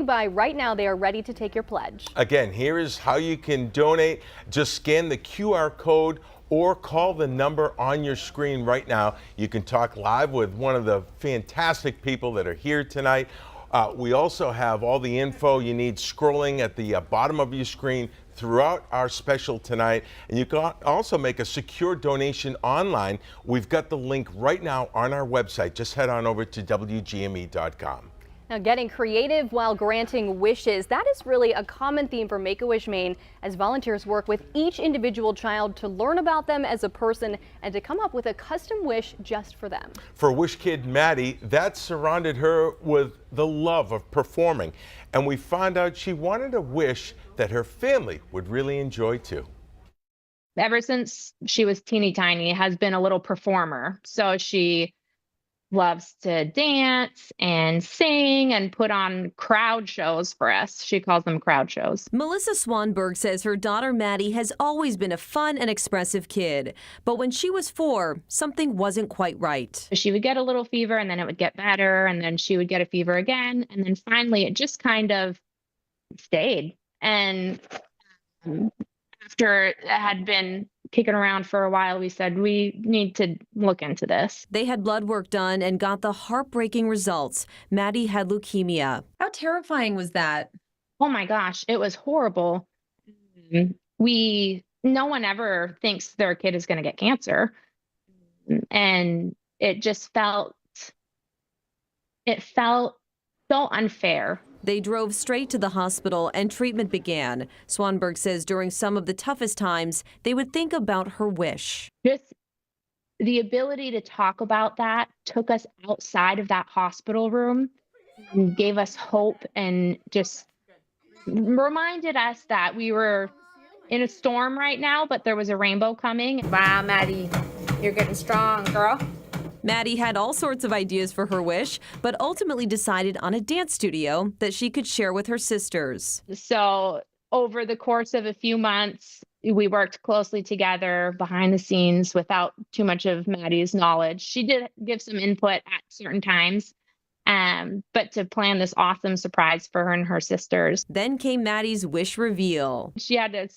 by right now. They are ready to take your pledge. Again, here is how you can donate. Just scan the QR code or call the number on your screen right now. You can talk live with one of the fantastic people that are here tonight. We also have all the info you need scrolling at the bottom of your screen throughout our special tonight. And you can also make a secure donation online. We've got the link right now on our website. Just head on over to WGME.com. Now, getting creative while granting wishes, that is really a common theme for Make-A-wish Maine, as volunteers work with each individual child to learn about them as a person and to come up with a custom wish just for them. For Wish Kid Maddie, that surrounded her with the love of performing, and we found out she wanted a wish that her family would really enjoy too. Ever since she was teeny tiny, has been a little performer. So she loves to dance and sing and put on crowd shows for us. She calls them crowd shows. Melissa Swanberg says her daughter Maddie has always been a fun and expressive kid. But when she was 4, something wasn't quite right. She would get a little fever and then it would get better. And then she would get a fever again. And then finally it just kind of stayed. And after it had been kicking around for a while, we said, we need to look into this. They had blood work done and got the heartbreaking results. Maddie had leukemia. How terrifying was that? Oh my gosh, it was horrible. No one ever thinks their kid is going to get cancer. And it just felt so unfair. They drove straight to the hospital and treatment began. Swanberg says during some of the toughest times, they would think about her wish. Just the ability to talk about that took us outside of that hospital room and gave us hope and just reminded us that we were in a storm right now, but there was a rainbow coming. Wow, Maddie, you're getting strong, girl. Maddie had all sorts of ideas for her wish, but ultimately decided on a dance studio that she could share with her sisters. So over the course of a few months, we worked closely together behind the scenes without too much of Maddie's knowledge. She did give some input at certain times, but to plan this awesome surprise for her and her sisters. Then came Maddie's wish reveal. She had to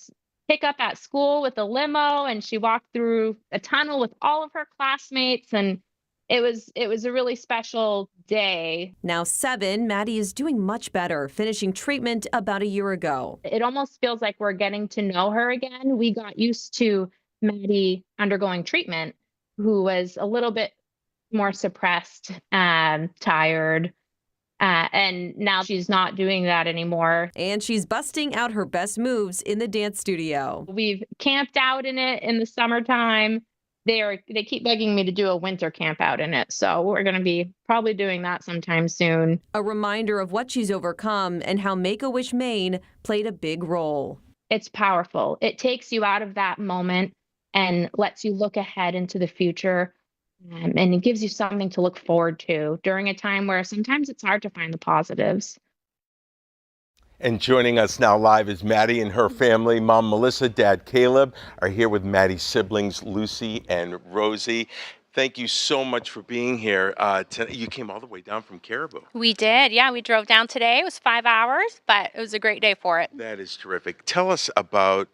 pick up at school with a limo, and she walked through a tunnel with all of her classmates, and it was a really special day. Now 7, Maddie is doing much better, finishing treatment about a year ago. It almost feels like we're getting to know her again. We got used to Maddie undergoing treatment, who was a little bit more suppressed, tired, and now she's not doing that anymore. And she's busting out her best moves in the dance studio. We've camped out in it in the summertime. They keep begging me to do a winter camp out in it. So we're going to be probably doing that sometime soon. A reminder of what she's overcome and how Make-A-wish Maine played a big role. It's powerful. It takes you out of that moment and lets you look ahead into the future. And it gives you something to look forward to during a time where sometimes it's hard to find the positives. And joining us now live is Maddie and her family. Mom Melissa, Dad Caleb are here with Maddie's siblings, Lucy and Rosie. Thank you so much for being here. You came all the way down from Caribou. We did, yeah. We drove down today. It was 5 hours, but it was a great day for it. That is terrific. Tell us about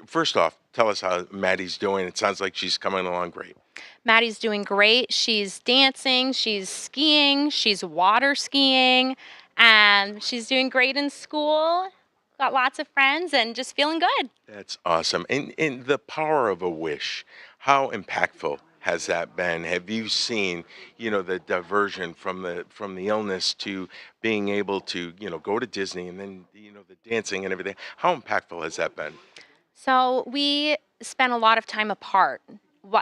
first off, tell us how Maddie's doing. It sounds like she's coming along great. Maddie's doing great. She's dancing, she's skiing, she's water skiing. She's doing great in school, got lots of friends, and just feeling good. That's awesome. And the power of a wish, how impactful has that been? Have you seen, the diversion from the illness to being able to, go to Disney and then, the dancing and everything? How impactful has that been? So we spent a lot of time apart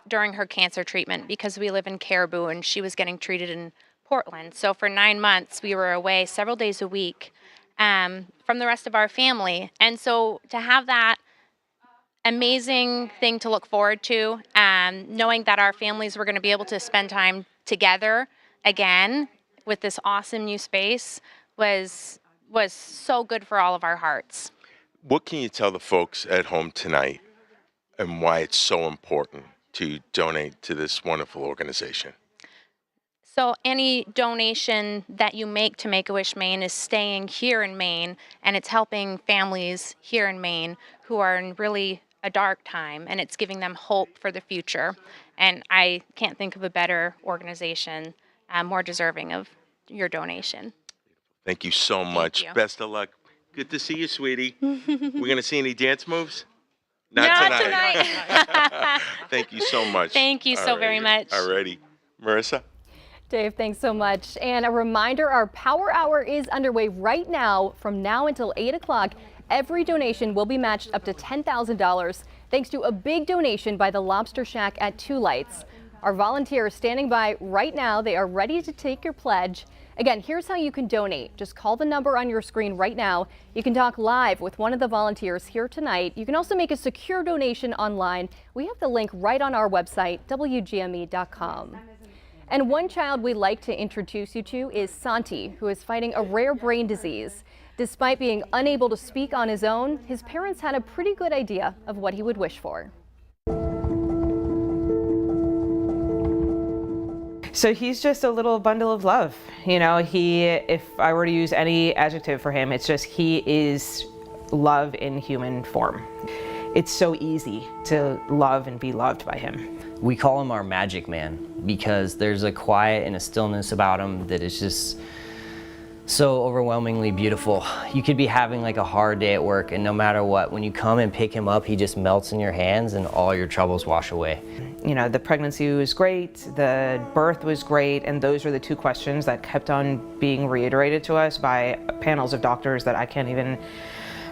during her cancer treatment because we live in Caribou and she was getting treated in Portland. So for 9 months, we were away several days a week from the rest of our family. And so to have that amazing thing to look forward to, knowing that our families were going to be able to spend time together again with this awesome new space was so good for all of our hearts. What can you tell the folks at home tonight and why it's so important to donate to this wonderful organization? So any donation that you make to Make-A-Wish Maine is staying here in Maine, and it's helping families here in Maine who are in really a dark time, and it's giving them hope for the future. And I can't think of a better organization more deserving of your donation. Thank you so much. you. Best of luck. Good to see you, sweetie. We're going to see any dance moves? Not tonight. Thank you so much. Thank you so very much. Alrighty. Marissa? Dave, thanks so much. And a reminder, our Power Hour is underway right now. From now until 8 o'clock, every donation will be matched up to $10,000 thanks to a big donation by the Lobster Shack at Two Lights. Our volunteers standing by right now. They are ready to take your pledge. Again, here's how you can donate. Just call the number on your screen right now. You can talk live with one of the volunteers here tonight. You can also make a secure donation online. We have the link right on our website, WGME.com. And one child we'd like to introduce you to is Santi, who is fighting a rare brain disease. Despite being unable to speak on his own, his parents had a pretty good idea of what he would wish for. So he's just a little bundle of love. You know, if I were to use any adjective for him, it's just he is love in human form. It's so easy to love and be loved by him. We call him our magic man because there's a quiet and a stillness about him that is just so overwhelmingly beautiful. You could be having like a hard day at work, and no matter what, when you come and pick him up, he just melts in your hands and all your troubles wash away. You know, the pregnancy was great, the birth was great, and those were the two questions that kept on being reiterated to us by panels of doctors that I can't even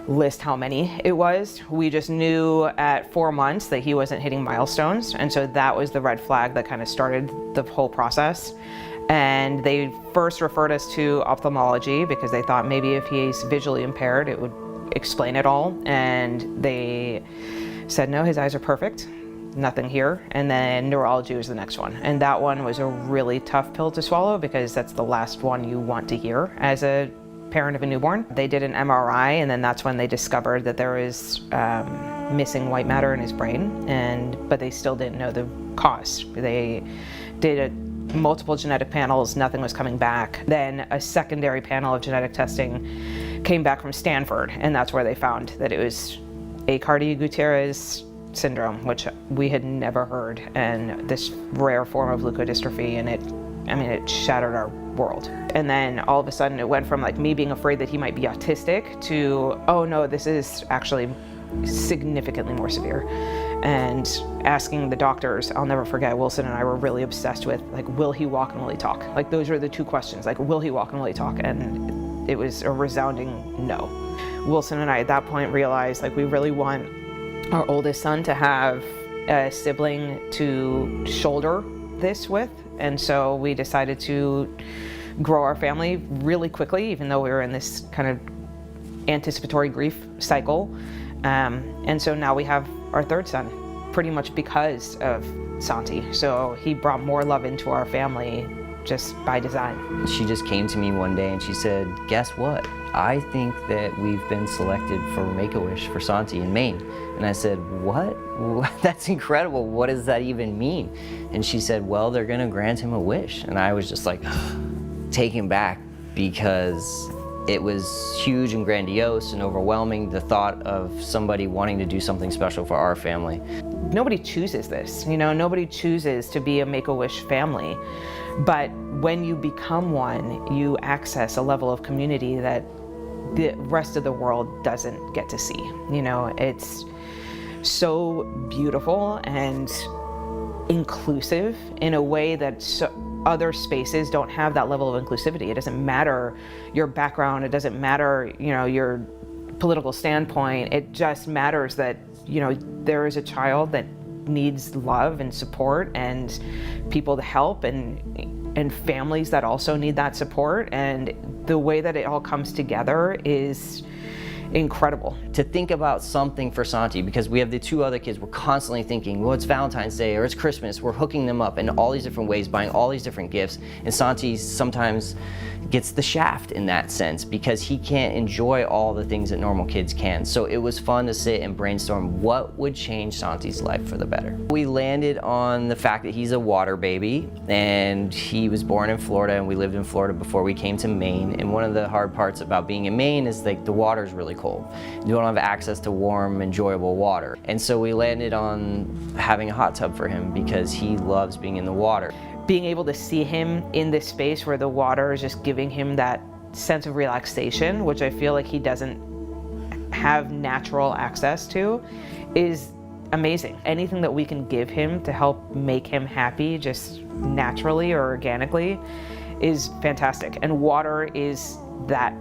list how many it was. We just knew at 4 months that he wasn't hitting milestones, and so that was the red flag that kind of started the whole process. And they first referred us to ophthalmology because they thought maybe if he's visually impaired it would explain it all, and they said no, his eyes are perfect, nothing here. And then neurology was the next one, and that one was a really tough pill to swallow because that's the last one you want to hear as a parent of a newborn. They did an MRI, and then that's when they discovered that there was missing white matter in his brain, but they still didn't know the cause. They did multiple genetic panels, nothing was coming back. Then a secondary panel of genetic testing came back from Stanford, and that's where they found that it was Aicardi-Gutierrez syndrome, which we had never heard, and this rare form of leukodystrophy, and it shattered our world. And then all of a sudden it went from like me being afraid that he might be autistic to, oh no, this is actually significantly more severe. And asking the doctors, I'll never forget, Wilson and I were really obsessed with, like, will he walk and will he talk? Like, those are the two questions, like, will he walk and will he talk? And it was a resounding no. Wilson and I at that point realized, like, we really want our oldest son to have a sibling to shoulder this with. And so we decided to grow our family really quickly, even though we were in this kind of anticipatory grief cycle. And so now we have our third son, pretty much because of Santi. So he brought more love into our family just by design. She just came to me one day and she said, guess what? I think that we've been selected for Make-A-Wish for Santi in Maine. And I said, what? That's incredible. What does that even mean? And she said, well, they're gonna grant him a wish. And I was just like taken back because it was huge and grandiose and overwhelming, the thought of somebody wanting to do something special for our family. Nobody chooses this, you know, nobody chooses to be a Make-A-Wish family. But when you become one, you access a level of community that the rest of the world doesn't get to see. You know, it's so beautiful and inclusive in a way that other spaces don't have that level of inclusivity. It doesn't matter your background, it doesn't matter, you know, your political standpoint. It just matters that, you know, there is a child that needs love and support and people to help and families that also need that support. And the way that it all comes together is incredible. To think about something for Santi, because we have the 2 other kids, we're constantly thinking, well, it's Valentine's Day or it's Christmas. We're hooking them up in all these different ways, buying all these different gifts. And Santi sometimes gets the shaft in that sense because he can't enjoy all the things that normal kids can. So it was fun to sit and brainstorm what would change Santi's life for the better. We landed on the fact that he's a water baby, and he was born in Florida, and we lived in Florida before we came to Maine. And one of the hard parts about being in Maine is like the water's really cold. You don't have access to warm, enjoyable water. And so we landed on having a hot tub for him because he loves being in the water. Being able to see him in this space where the water is just giving him that sense of relaxation, which I feel like he doesn't have natural access to, is amazing. Anything that we can give him to help make him happy just naturally or organically is fantastic. And water is that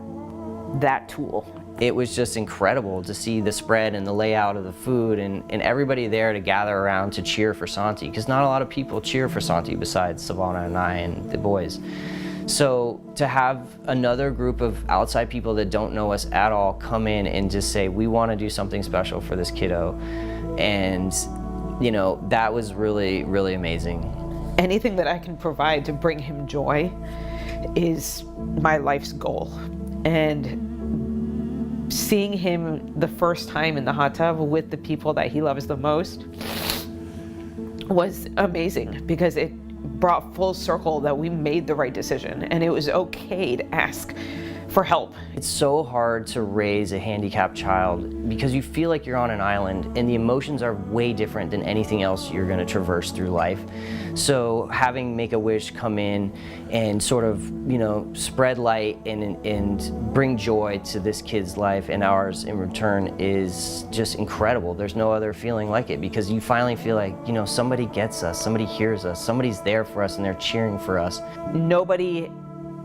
tool. It was just incredible to see the spread and the layout of the food and everybody there to gather around to cheer for Santi, because not a lot of people cheer for Santi besides Savannah and I and the boys. So to have another group of outside people that don't know us at all come in and just say, we want to do something special for this kiddo, and you know, that was really, really amazing. Anything that I can provide to bring him joy is my life's goal. And seeing him the first time in the hot tub with the people that he loves the most was amazing, because it brought full circle that we made the right decision, and it was okay to ask for help. It's so hard to raise a handicapped child because you feel like you're on an island, and the emotions are way different than anything else you're going to traverse through life. So having Make-A-Wish come in and sort of, you know, spread light and bring joy to this kid's life and ours in return is just incredible. There's no other feeling like it, because you finally feel like, you know, somebody gets us, somebody hears us, somebody's there for us, and they're cheering for us. Nobody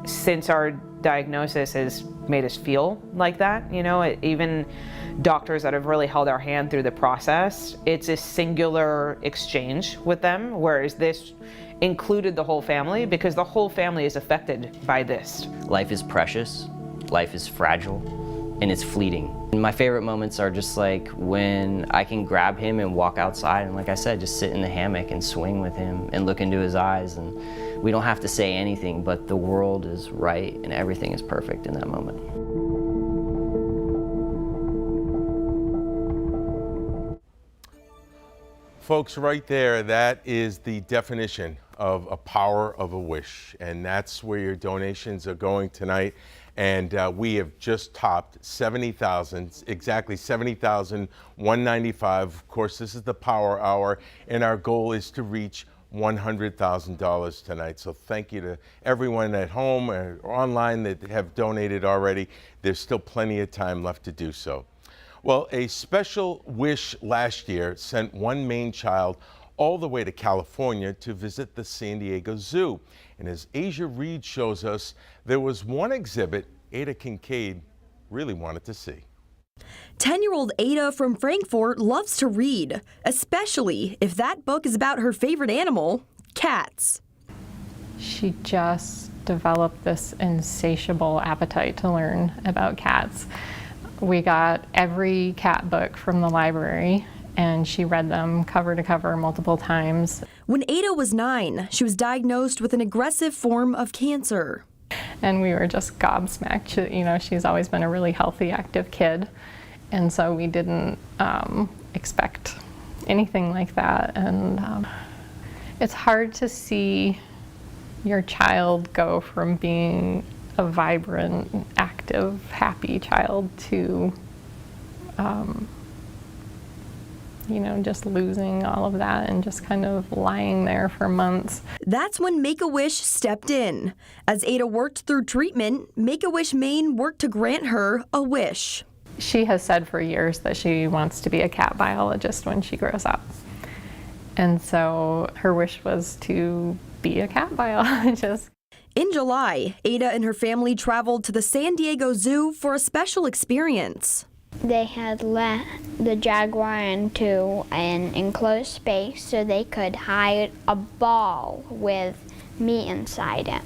since our diagnosis has made us feel like that, you know. Even doctors that have really held our hand through the process, it's a singular exchange with them, whereas this included the whole family, because the whole family is affected by this. Life is precious, life is fragile, and it's fleeting. And my favorite moments are just like when I can grab him and walk outside and, like I said, just sit in the hammock and swing with him and look into his eyes, and we don't have to say anything, but the world is right and everything is perfect in that moment. Folks, right there, that is the definition of a power of a wish. And that's where your donations are going tonight. And we have just topped 70,000, exactly 70,195. Of course, this is the Power Hour, and our goal is to reach $100,000 tonight. So thank you to everyone at home or online that have donated already. There's still plenty of time left to do so. Well, a special wish last year sent one Maine child all the way to California to visit the San Diego Zoo. And as Asia Reed shows us, there was one exhibit Ada Kincaid really wanted to see. 10-year-old Ada from Frankfort loves to read, especially if that book is about her favorite animal, cats. She just developed this insatiable appetite to learn about cats. We got every cat book from the library, and she read them cover to cover multiple times. When Ada was 9, she was diagnosed with an aggressive form of cancer. And we were just gobsmacked. You know, she's always been a really healthy, active kid. And so we didn't expect anything like that. And it's hard to see your child go from being a vibrant, active, happy child to, you know, just losing all of that and just kind of lying there for months. That's when Make-A-Wish stepped in. As Ada worked through treatment, Make-A-Wish Maine worked to grant her a wish. She has said for years that she wants to be a cat biologist when she grows up. And so her wish was to be a cat biologist. In July, Ada and her family traveled to the San Diego Zoo for a special experience. They had let the jaguar into an enclosed space so they could hide a ball with me inside it.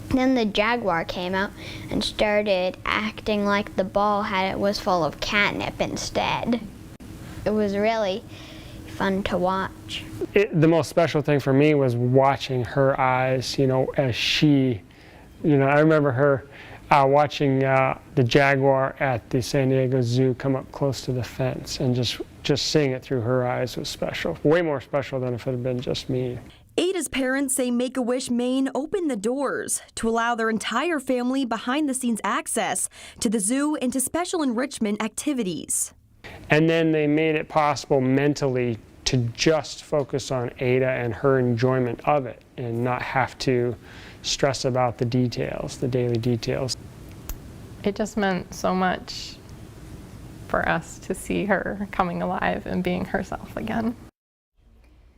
Then the jaguar came out and started acting like the ball was full of catnip instead. It was really fun to watch. The most special thing for me was watching her eyes, as she, I remember her watching the jaguar at the San Diego Zoo come up close to the fence, and just seeing it through her eyes was special. Way more special than if it had been just me. Ada's parents say Make-A-wish Maine opened the doors to allow their entire family behind-the-scenes access to the zoo and to special enrichment activities. And then they made it possible mentally to just focus on Ada and her enjoyment of it and not have to stress about the details, the daily details. It just meant so much for us to see her coming alive and being herself again.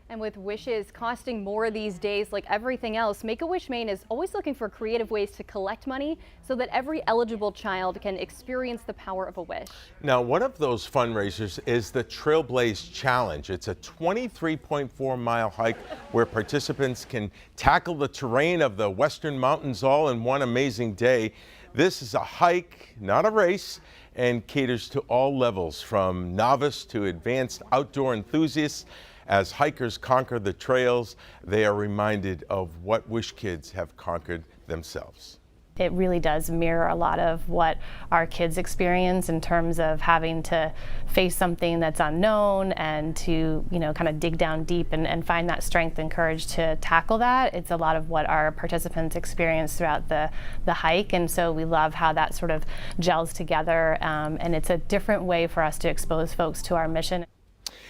And with wishes costing more these days, like everything else, Make-A-Wish Maine is always looking for creative ways to collect money so that every eligible child can experience the power of a wish. Now, one of those fundraisers is the Trailblaze Challenge. It's a 23.4-mile hike where participants can tackle the terrain of the Western Mountains all in one amazing day. This is a hike, not a race, and caters to all levels, from novice to advanced outdoor enthusiasts. As hikers conquer the trails, they are reminded of what Wish Kids have conquered themselves. It really does mirror a lot of what our kids experience in terms of having to face something that's unknown and to, kind of dig down deep and find that strength and courage to tackle that. It's a lot of what our participants experience throughout the hike, and so we love how that sort of gels together, and it's a different way for us to expose folks to our mission.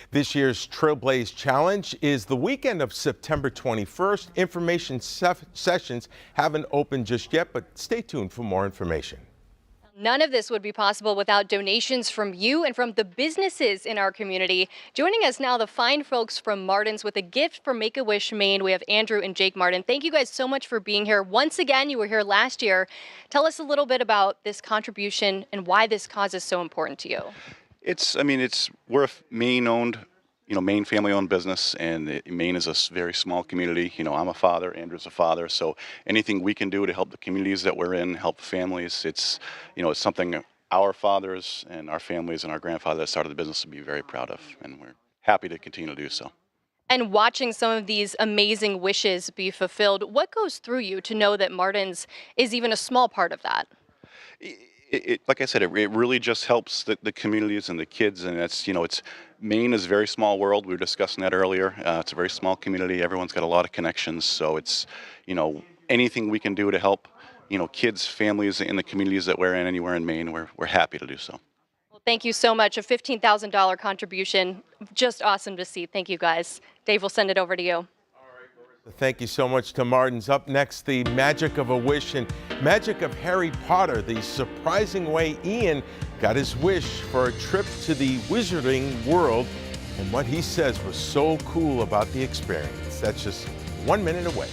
This year's Trailblaze Challenge is the weekend of September 21st. Information sessions haven't opened just yet, but stay tuned for more information. None of this would be possible without donations from you and from the businesses in our community. Joining us now, the fine folks from Martin's with a gift for Make-A-Wish Maine. We have Andrew and Jake Martin. Thank you guys so much for being here. Once again, you were here last year. Tell us a little bit about this contribution and why this cause is so important to you. We're a Maine-owned, Maine family-owned business, and Maine is a very small community. I'm a father, Andrew's a father, so anything we can do to help the communities that we're in, help families, it's something our fathers and our families and our grandfather that started the business would be very proud of, and we're happy to continue to do so. And watching some of these amazing wishes be fulfilled, what goes through you to know that Martin's is even a small part of that? Like I said, it really just helps the communities and the kids, and Maine is a very small world. We were discussing that earlier. It's a very small community. Everyone's got a lot of connections, so it's, anything we can do to help, kids, families in the communities that we're in anywhere in Maine, we're happy to do so. Well, thank you so much. A $15,000 contribution. Just awesome to see. Thank you guys. Dave, will send it over to you. Thank you so much to Martin's. Up next, the magic of a wish and magic of Harry Potter, the surprising way Ian got his wish for a trip to the wizarding world and what he says was so cool about the experience. That's just 1 minute away.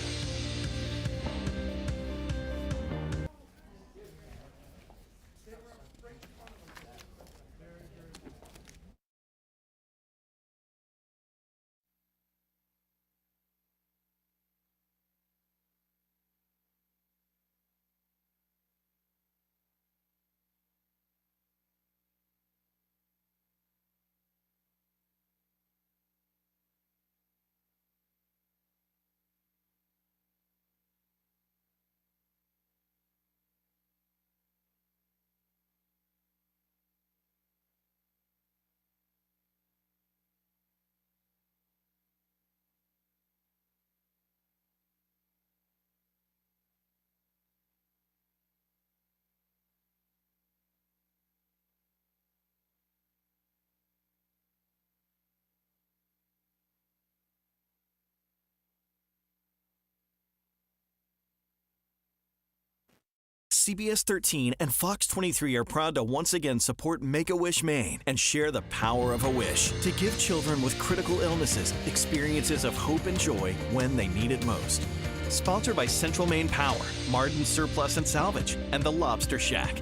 CBS13 and FOX23 are proud to once again support Make-A-wish Maine and share the power of a wish to give children with critical illnesses experiences of hope and joy when they need it most. Sponsored by Central Maine Power, Martin Surplus and Salvage, and the Lobster Shack.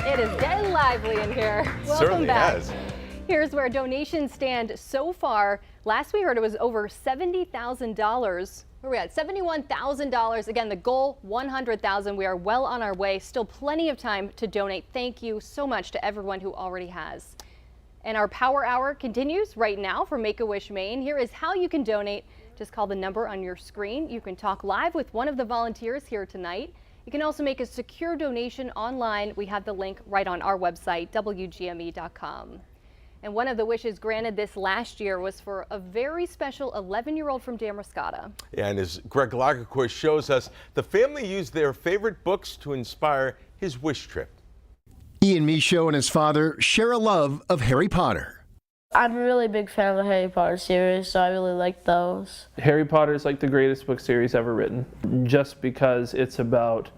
It is getting lively in here. Welcome Certainly back. has. Here's where donations stand so far. Last we heard it was over $70,000 Where are we at? $71,000. Again, the goal, $100,000. We are well on our way. Still plenty of time to donate. Thank you so much to everyone who already has. And our Power Hour continues right now for Make-A-wish Maine. Here is how you can donate. Just call the number on your screen. You can talk live with one of the volunteers here tonight. You can also make a secure donation online. We have the link right on our website, WGME.com. And one of the wishes granted this last year was for a very special 11-year-old from Damariscotta. Yeah, and as Greg Lagerquist shows us, the family used their favorite books to inspire his wish trip. Ian Michaud and his father share a love of Harry Potter. I'm a really big fan of the Harry Potter series, so I really like those. Harry Potter is like the greatest book series ever written, just because it's about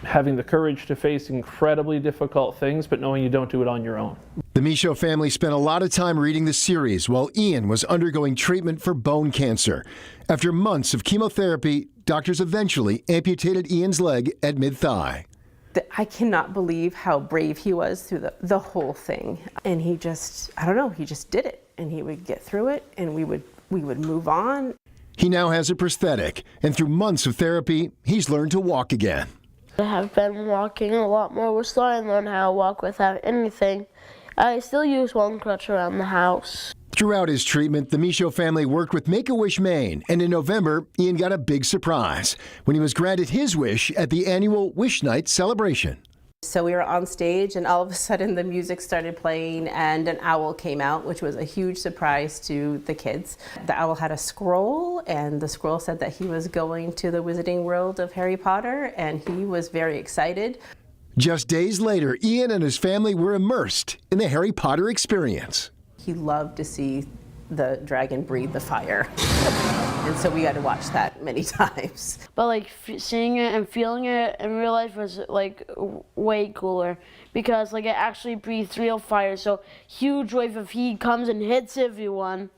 having the courage to face incredibly difficult things, but knowing you don't do it on your own. The Michaud family spent a lot of time reading the series while Ian was undergoing treatment for bone cancer. After months of chemotherapy, doctors eventually amputated Ian's leg at mid-thigh. I cannot believe how brave he was through the whole thing. And he just, I don't know, he just did it. And he would get through it, and we would move on. He now has a prosthetic, and through months of therapy, he's learned to walk again. I have been walking a lot more. We're starting to learn how to walk without anything. I still use one crutch around the house. Throughout his treatment, the Michaud family worked with Make-A-wish Maine, and in November, Ian got a big surprise when he was granted his wish at the annual Wish Night celebration. So we were on stage, and all of a sudden the music started playing, and an owl came out, which was a huge surprise to the kids. The owl had a scroll, and the scroll said that he was going to the Wizarding World of Harry Potter, and he was very excited. Just days later, Ian and his family were immersed in the Harry Potter experience. He loved to see the dragon breathe the fire. And so we had to watch that many times. But like seeing it and feeling it in real life was like way cooler because like it actually breathes real fire. So huge wave of heat comes and hits everyone.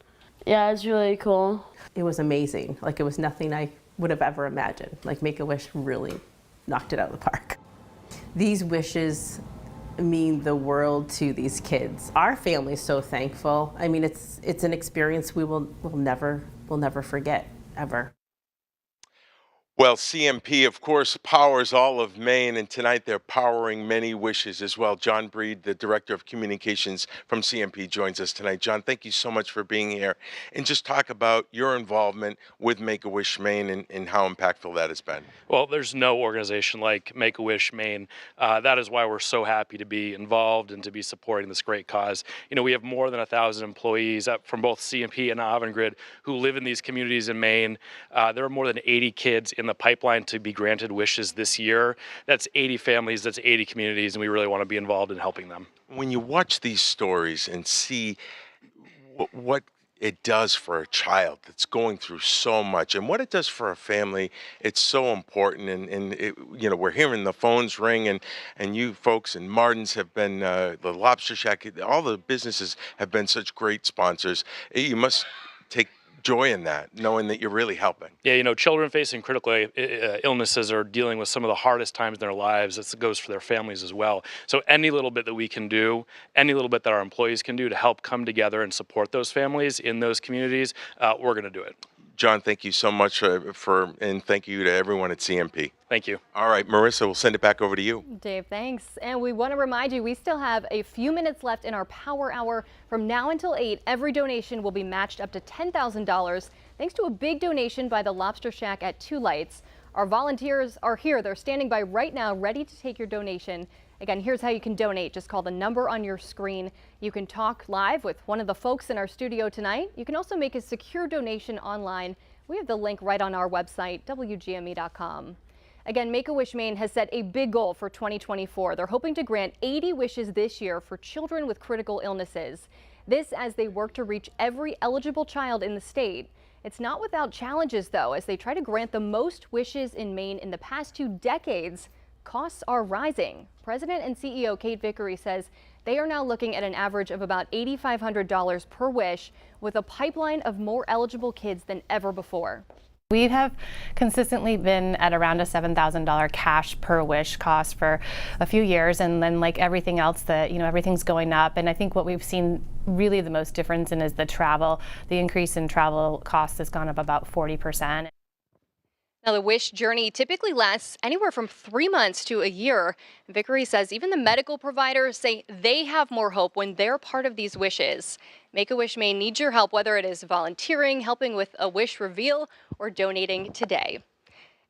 Yeah, it's really cool. It was amazing. Like it was nothing I would have ever imagined. Like Make-A-wish really knocked it out of the park. These wishes mean the world to these kids. Our family's so thankful. I mean, it's an experience we'll never forget, ever. Well, CMP, of course, powers all of Maine, and tonight they're powering many wishes as well. John Breed, the Director of Communications from CMP, joins us tonight. John, thank you so much for being here. And just talk about your involvement with Make-A-wish Maine and how impactful that has been. Well, there's no organization like Make-A-wish Maine. That is why we're so happy to be involved and to be supporting this great cause. You know, we have more than 1,000 employees from both CMP and Avangrid who live in these communities in Maine. There are more than 80 kids in the pipeline to be granted wishes this year. That's 80 families, that's 80 communities, and we really want to be involved in helping them. When you watch these stories and see what it does for a child that's going through so much and what it does for a family, it's so important. And it, you know, we're hearing the phones ring, and you folks and Martin's have been, the Lobster Shack, all the businesses have been such great sponsors. You must take joy in that, knowing that you're really helping. Yeah, you know, children facing critical illnesses are dealing with some of the hardest times in their lives. That goes for their families as well. So any little bit that we can do, any little bit that our employees can do to help come together and support those families in those communities, we're going to do it. John, thank you so much and thank you to everyone at CMP. Thank you. All right, Marissa, we'll send it back over to you. Dave, thanks. And we want to remind you, we still have a few minutes left in our Power Hour. From now until 8, every donation will be matched up to $10,000 thanks to a big donation by the Lobster Shack at Two Lights. Our volunteers are here. They're standing by right now, ready to take your donation. Again, here's how you can donate. Just call the number on your screen. You can talk live with one of the folks in our studio tonight. You can also make a secure donation online. We have the link right on our website, WGME.com. Again, Make-A-wish Maine has set a big goal for 2024. They're hoping to grant 80 wishes this year for children with critical illnesses. This as they work to reach every eligible child in the state. It's not without challenges, though, as they try to grant the most wishes in Maine in the past 2 decades. Costs are rising. President and CEO Kate Vickery says they are now looking at an average of about $8,500 per wish, with a pipeline of more eligible kids than ever before. We have consistently been at around a $7,000 cash per wish cost for a few years, and then like everything else that, everything's going up. And I think what we've seen really the most difference in is the travel. The increase in travel costs has gone up about 40%. Now, the wish journey typically lasts anywhere from 3 months to a year. Vickery says even the medical providers say they have more hope when they're part of these wishes. Make-A-Wish Maine needs your help, whether it is volunteering, helping with a wish reveal, or donating today.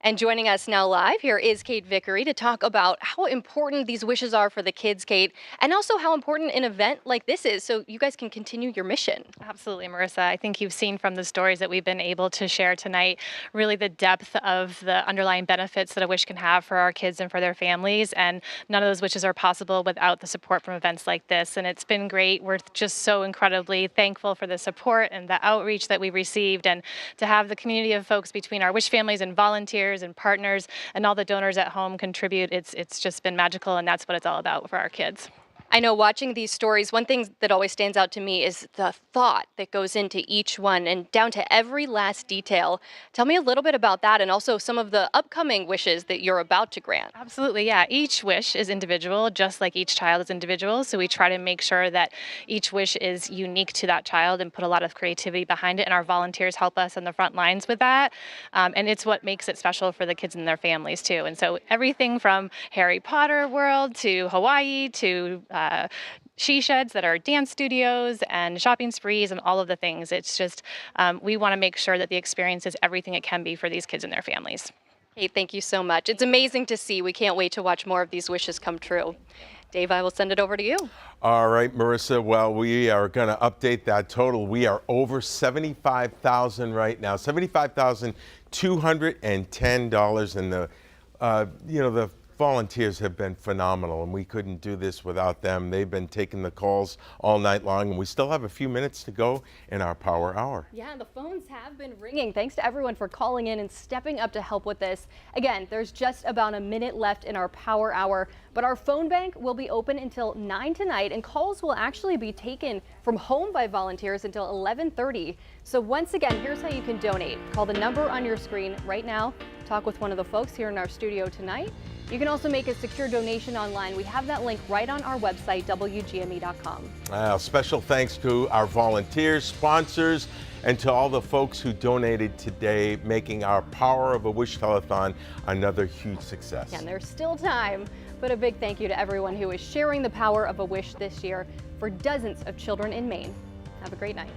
And joining us now live here is Kate Vickery to talk about how important these wishes are for the kids, Kate, and also how important an event like this is so you guys can continue your mission. Absolutely, Marissa. I think you've seen from the stories that we've been able to share tonight really the depth of the underlying benefits that a wish can have for our kids and for their families. And none of those wishes are possible without the support from events like this. And it's been great. We're just so incredibly thankful for the support and the outreach that we received, and to have the community of folks between our wish families and volunteers and partners and all the donors at home contribute. It's just been magical, and that's what it's all about for our kids. I know watching these stories, one thing that always stands out to me is the thought that goes into each one and down to every last detail. Tell me a little bit about that, and also some of the upcoming wishes that you're about to grant. Absolutely, yeah. Each wish is individual, just like each child is individual. So we try to make sure that each wish is unique to that child and put a lot of creativity behind it. And our volunteers help us on the front lines with that. And it's what makes it special for the kids and their families too. And so everything from Harry Potter world to Hawaii to she sheds that are dance studios and shopping sprees and all of the things. It's just, we want to make sure that the experience is everything it can be for these kids and their families. Hey, thank you so much. It's amazing to see. We can't wait to watch more of these wishes come true. Dave, I will send it over to you. All right, Marissa, well, we are going to update that total. We are over $75,000 right now, $75,210, and the volunteers have been phenomenal, and we couldn't do this without them. They've been taking the calls all night long, and we still have a few minutes to go in our Power Hour. Yeah, the phones have been ringing. Thanks to everyone for calling in and stepping up to help with this. Again, there's just about a minute left in our Power Hour, but our phone bank will be open until 9 tonight, and calls will actually be taken from home by volunteers until 11:30. So once again, here's how you can donate. Call the number on your screen right now. Talk with one of the folks here in our studio tonight. You can also make a secure donation online. We have that link right on our website, WGME.com. Special thanks to our volunteers, sponsors, and to all the folks who donated today, making our Power of a Wish telethon another huge success. And there's still time, but a big thank you to everyone who is sharing the Power of a Wish this year for dozens of children in Maine. Have a great night.